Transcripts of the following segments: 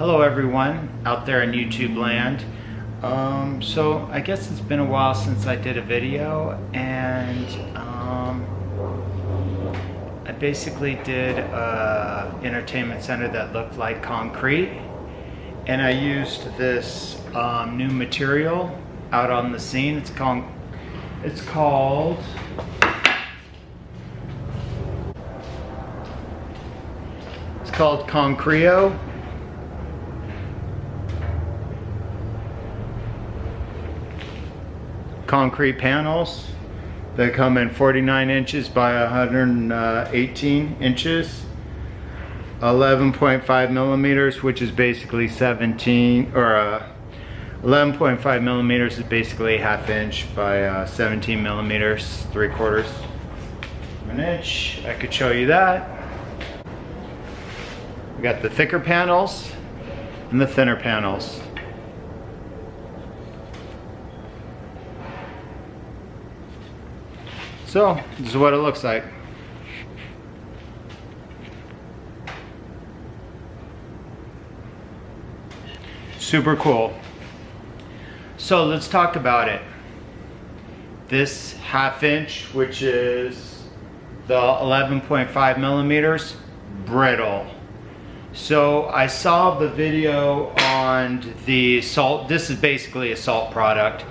Hello everyone out there in YouTube land. So I guess it's been a while since I did a video, and I basically did a entertainment center that looked like concrete, and I used this new material out on the scene. It's called Concreo. Concrete panels that come in 49 inches by 118 inches, 11.5 millimeters, which is basically 11.5 millimeters is basically a half inch by 17 millimeters, 3/4 of an inch. I could show you that. We got the thicker panels and the thinner panels. So this is what it looks like. Super cool. So let's talk about it. This half inch, which is the 11.5 millimeters, brittle. So I saw the video on the salt. This is basically a salt product.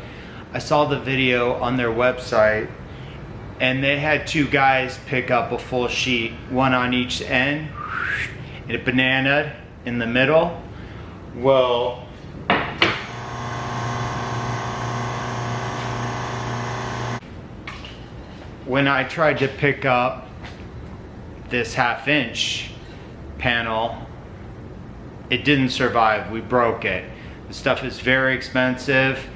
I saw the video on their website, and they had two guys pick up a full sheet, one on each end, and a banana in the middle. Well, when I tried to pick up this half inch panel, it didn't survive. We broke it. The stuff is very expensive.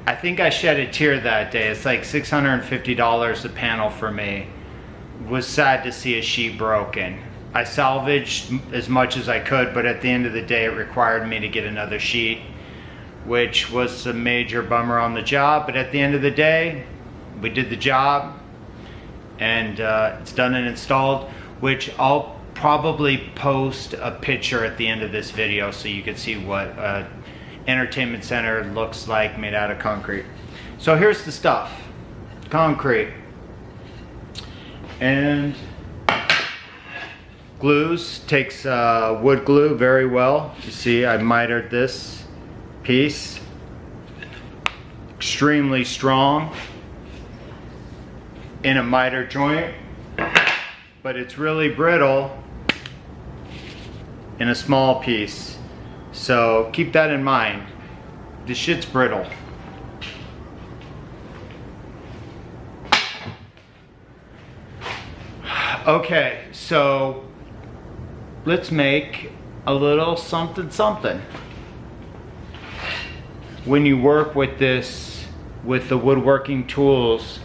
I think I shed a tear that day. It's like $650 a panel for me. It was sad to see a sheet broken. I salvaged as much as I could, but at the end of the day it required me to get another sheet, which was a major bummer on the job. But at the end of the day, we did the job, and it's done and installed, which I'll probably post a picture at the end of this video so you can see what entertainment center looks like made out of concrete. So here's the stuff. Concrete and glues. Takes wood glue very well. You see I mitered this piece. Extremely strong in a miter joint, but it's really brittle in a small piece. So keep that in mind. This shit's brittle. Okay, so let's make a little something something. When you work with this, with the woodworking tools,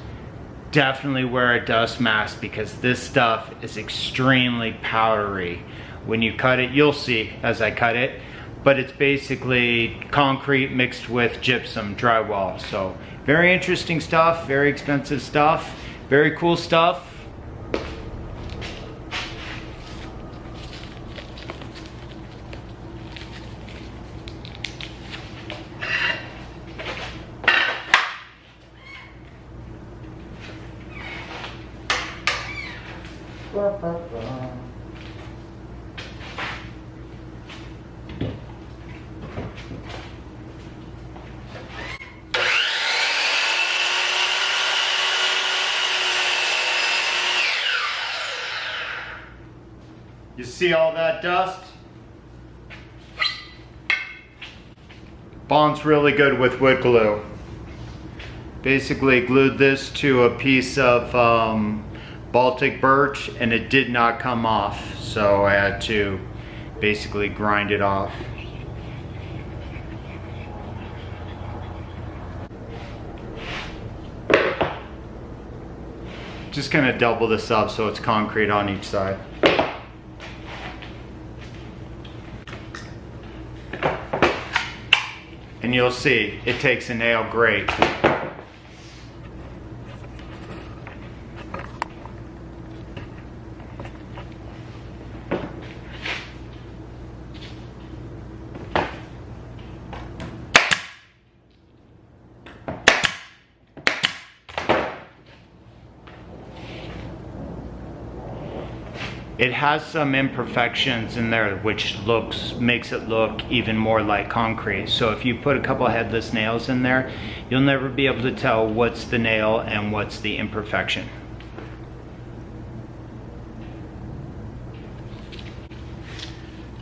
definitely wear a dust mask, because this stuff is extremely powdery. When you cut it, you'll see as I cut it, but it's basically concrete mixed with gypsum drywall. So very interesting stuff, very expensive stuff, very cool stuff. You see all that dust? Bonds really good with wood glue. Basically glued this to a piece of Baltic birch, and it did not come off, so I had to basically grind it off. Just gonna double this up so it's concrete on each side. And you'll see, it takes a nail grate. It has some imperfections in there which makes it look even more like concrete. So if you put a couple headless nails in there, you'll never be able to tell what's the nail and what's the imperfection.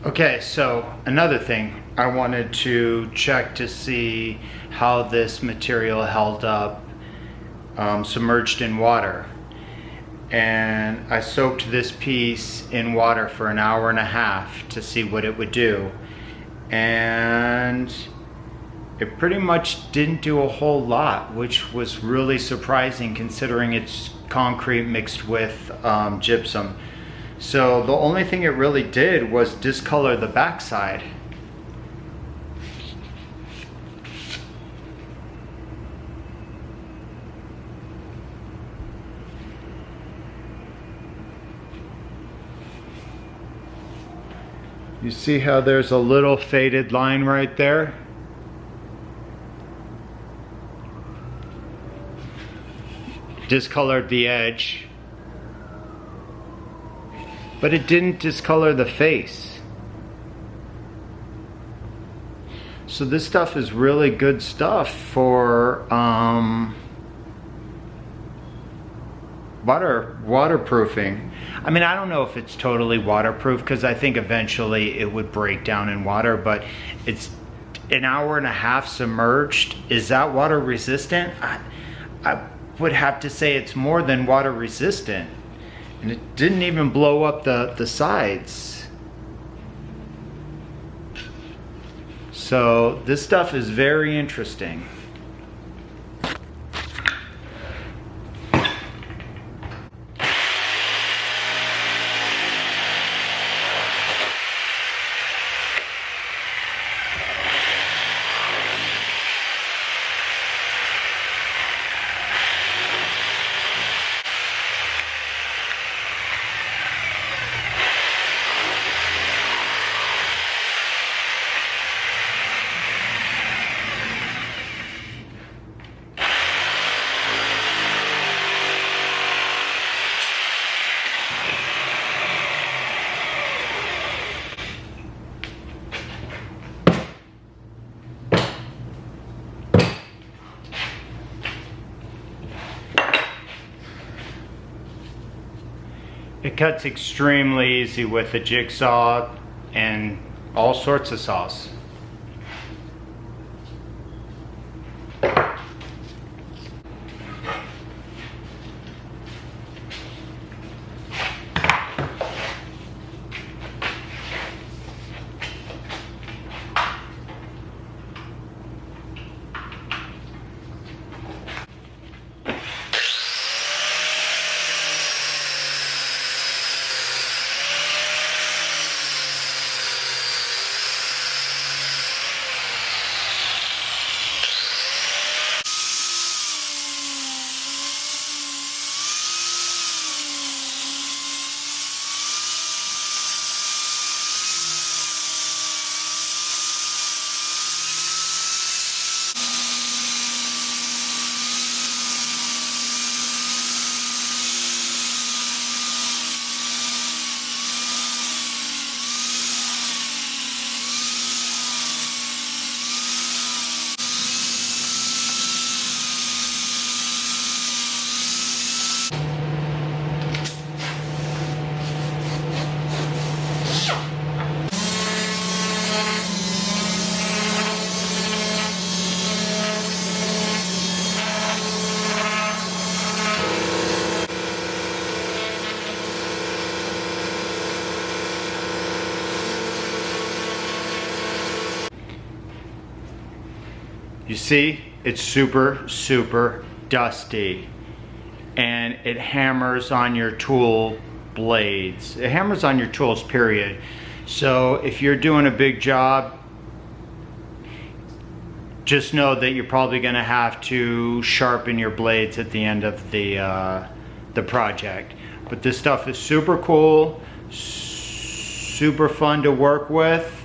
Okay, so another thing, I wanted to check to see how this material held up submerged in water. And I soaked this piece in water for an hour and a half to see what it would do. And it pretty much didn't do a whole lot, which was really surprising considering it's concrete mixed with gypsum. So the only thing it really did was discolor the backside. You see how there's a little faded line right there? Discolored the edge, but it didn't discolor the face. So this stuff is really good stuff for waterproofing. I mean, I don't know if it's totally waterproof because I think eventually it would break down in water, but it's an hour and a half submerged. Is that water resistant? I would have to say it's more than water resistant. And it didn't even blow up the sides. So this stuff is very interesting. It cuts extremely easy with a jigsaw and all sorts of saws. You see, it's super dusty, and it hammers on your tool blades. It hammers on your tools, period. So if you're doing a big job, just know that you're probably gonna have to sharpen your blades at the end of the project. But this stuff is super cool, super fun to work with.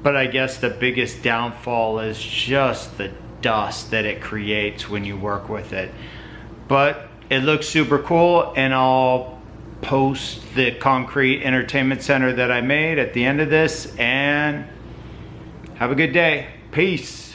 But I guess the biggest downfall is just the dust that it creates when you work with it. But it looks super cool, and I'll post the concrete entertainment center that I made at the end of this, and have a good day. Peace.